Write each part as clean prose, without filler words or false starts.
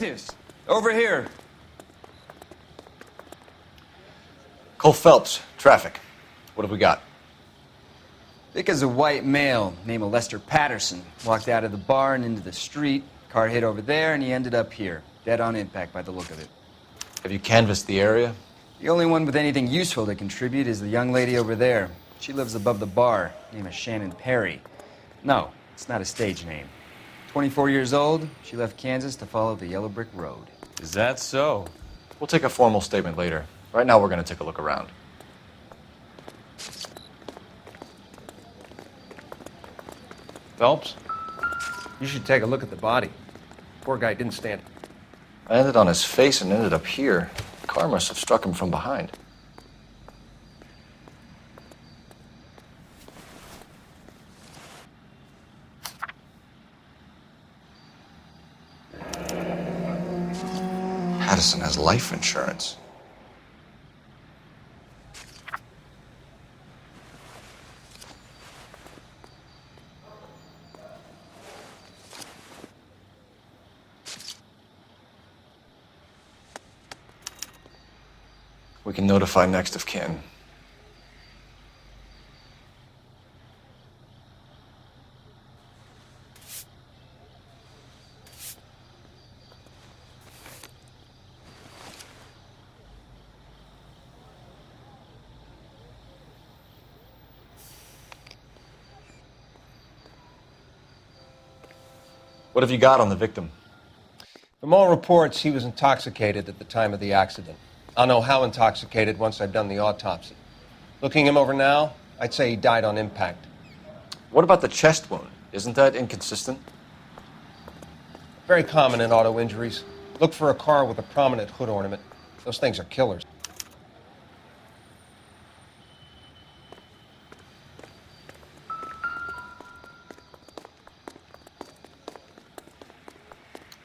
Detectives, over here. Cole Phelps, traffic. What have we got? Vic is a white male named Lester Patterson. Walked out of the bar and into the street. Car hit over there, and he ended up here. Dead on impact by the look of it. Have you canvassed the area? The only one with anything useful to contribute is the young lady over there. She lives above the bar. Name is Shannon Perry. No, it's not a stage name. 24 years old, she left Kansas to follow the Yellow Brick Road. Is that so? We'll take a formal statement later. Right now, we're going to take a look around. Phelps, you should take a look at the body. Poor guy didn't stand. I landed on his face and ended up here. The car must have struck him from behind. Patterson has life insurance. We can notify next of kin. What have you got on the victim? From all reports, he was intoxicated at the time of the accident. I'll know how intoxicated once I've done the autopsy. Looking him over now, I'd say he died on impact. What about the chest wound? Isn't that inconsistent? Very common in auto injuries. Look for a car with a prominent hood ornament. Those things are killers.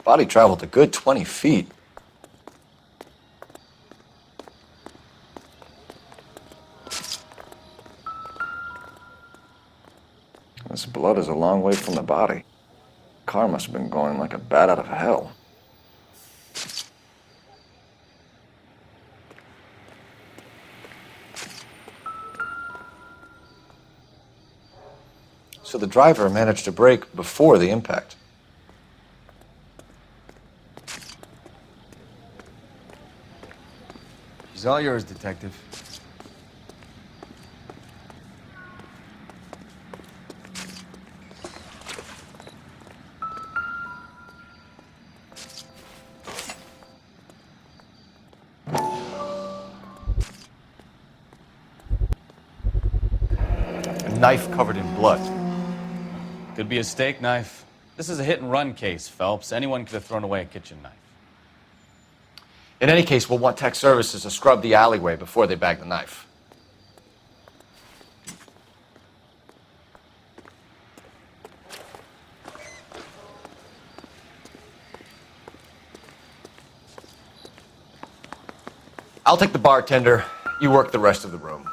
Body traveled a good 20 feet. This blood is a long way from the body. Car must have been going like a bat out of hell. So the driver managed to brake before the impact. She's all yours, Detective. A knife covered in blood. Could be a steak knife. This is a hit-and-run case, Phelps. Anyone could have thrown away a kitchen knife. In any case, we'll want tech services to scrub the alleyway before they bag the knife. I'll take the bartender. You work the rest of the room.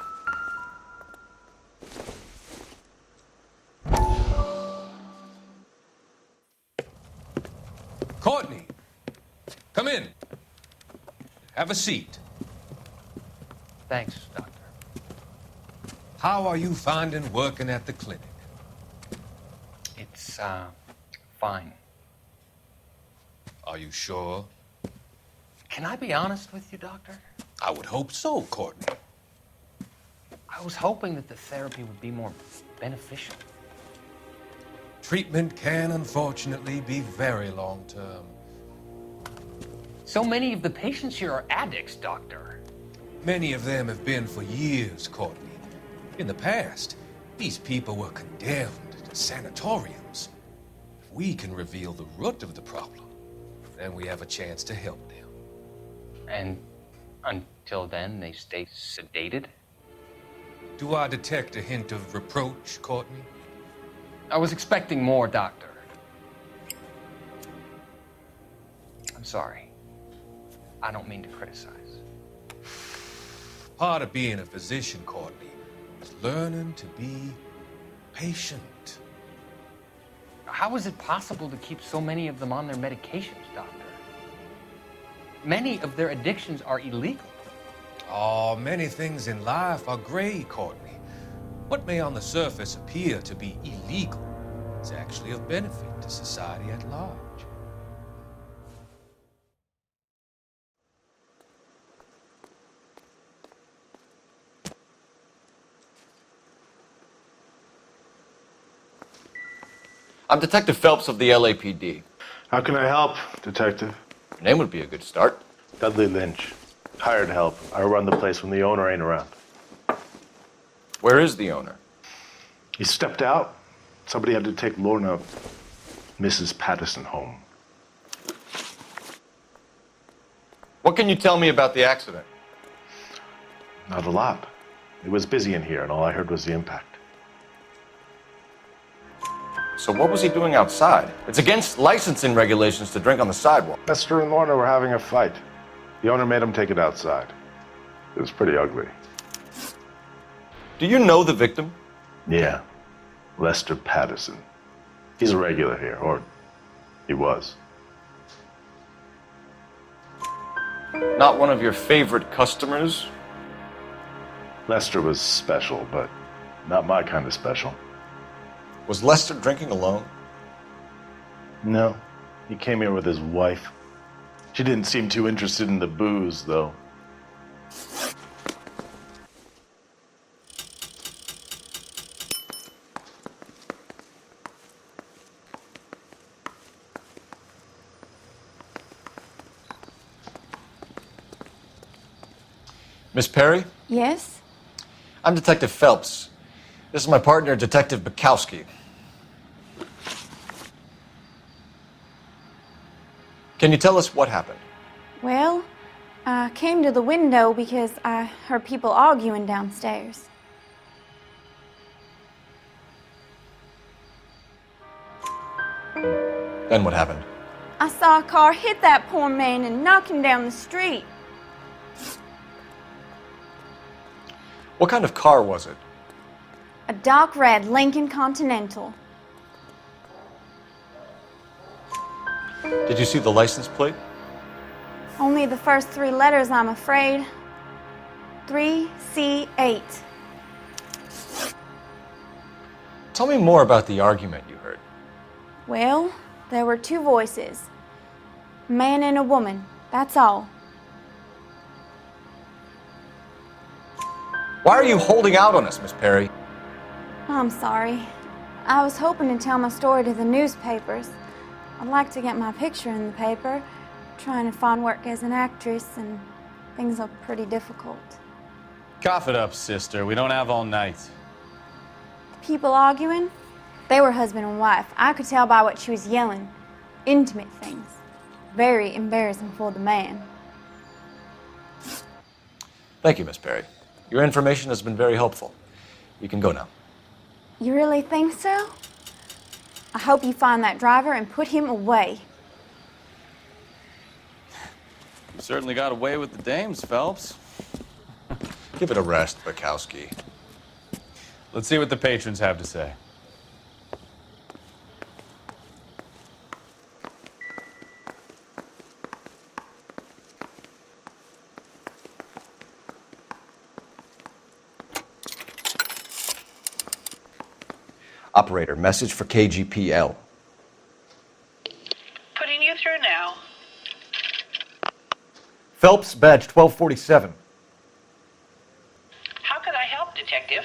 Courtney, come in. Have a seat. Thanks, Doctor. How are you finding working at the clinic? It's, fine. Are you sure? Can I be honest with you, Doctor? I would hope so, Courtney. I was hoping that the therapy would be more beneficial. Treatment can, unfortunately, be very long-term. So many of the patients here are addicts, Doctor. Many of them have been for years, Courtney. In the past, these people were condemned to sanatoriums. If we can reveal the root of the problem, then we have a chance to help them. And until then, they stay sedated? Do I detect a hint of reproach, Courtney? I was expecting more, Doctor. I'm sorry. I don't mean to criticize. Part of being a physician, Courtney, is learning to be patient. How is it possible to keep so many of them on their medications, Doctor? many of their addictions are illegal. Oh, many things in life are gray, Courtney. What may on the surface appear to be illegal is actually of benefit to society at large. I'm Detective Phelps of the LAPD. How can I help, Detective? Your name would be a good start. Dudley Lynch. Hired help. I run the place when the owner ain't around. Where is the owner? He stepped out. Somebody had to take Lorna, Mrs. Patterson, home. What can you tell me about the accident? Not a lot. It was busy in here, and all I heard was the impact. So what was he doing outside? It's against licensing regulations to drink on the sidewalk. Lester and Lorna were having a fight. The owner made him take it outside. It was pretty ugly. Do you know the victim? Yeah. Lester Patterson. He's a regular here, or he was. Not one of your favorite customers? Lester was special, but not my kind of special. Was Lester drinking alone? No. He came here with his wife. She didn't seem too interested in the booze, though. Miss Perry? Yes? I'm Detective Phelps. This is my partner, Detective Bukowski. Can you tell us what happened? Well, I came to the window because I heard people arguing downstairs. Then what happened? I saw a car hit that poor man and knock him down the street. What kind of car was it? A dark red Lincoln Continental. Did you see the license plate? Only the first three letters, I'm afraid. 3C8. Tell me more about the argument you heard. Well, there were two voices. A man and a woman, that's all. Why are you holding out on us, Miss Perry? I'm sorry. I was hoping to tell my story to the newspapers. I'd like to get my picture in the paper. Trying to find work as an actress, and things are pretty difficult. Cough it up, sister. We don't have all night. People arguing? They were husband and wife. I could tell by what she was yelling. Intimate things. Very embarrassing for the man. Thank you, Miss Perry. Your information has been very helpful. You can go now. You really think so? I hope you find that driver and put him away. You certainly got away with the dames, Phelps. Give it a rest, Bukowski. Let's see what the patrons have to say. Operator, message for KGPL. Putting you through now. Phelps, badge 1247. How could I help, Detective?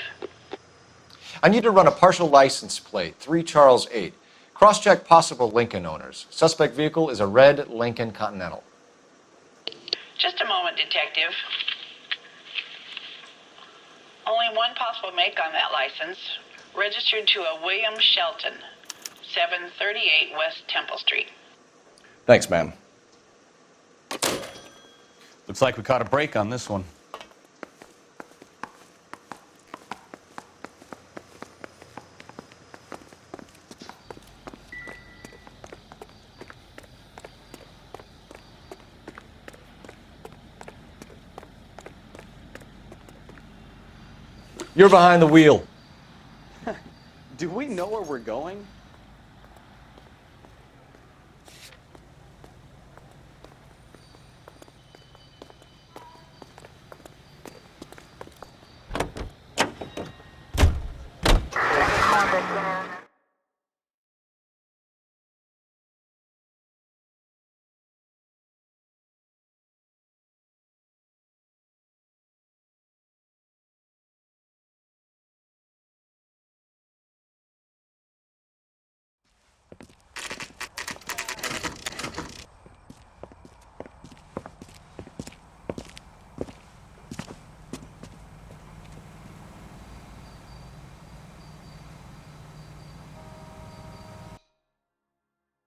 I need to run a partial license plate, 3 Charles 8. Cross-check possible Lincoln owners. Suspect vehicle is a red Lincoln Continental. Just a moment, Detective. Only one possible make on that license. Registered to a William Shelton, 738 West Temple Street. Thanks, ma'am. Looks like we caught a break on this one. You're behind the wheel. Do we know where we're going?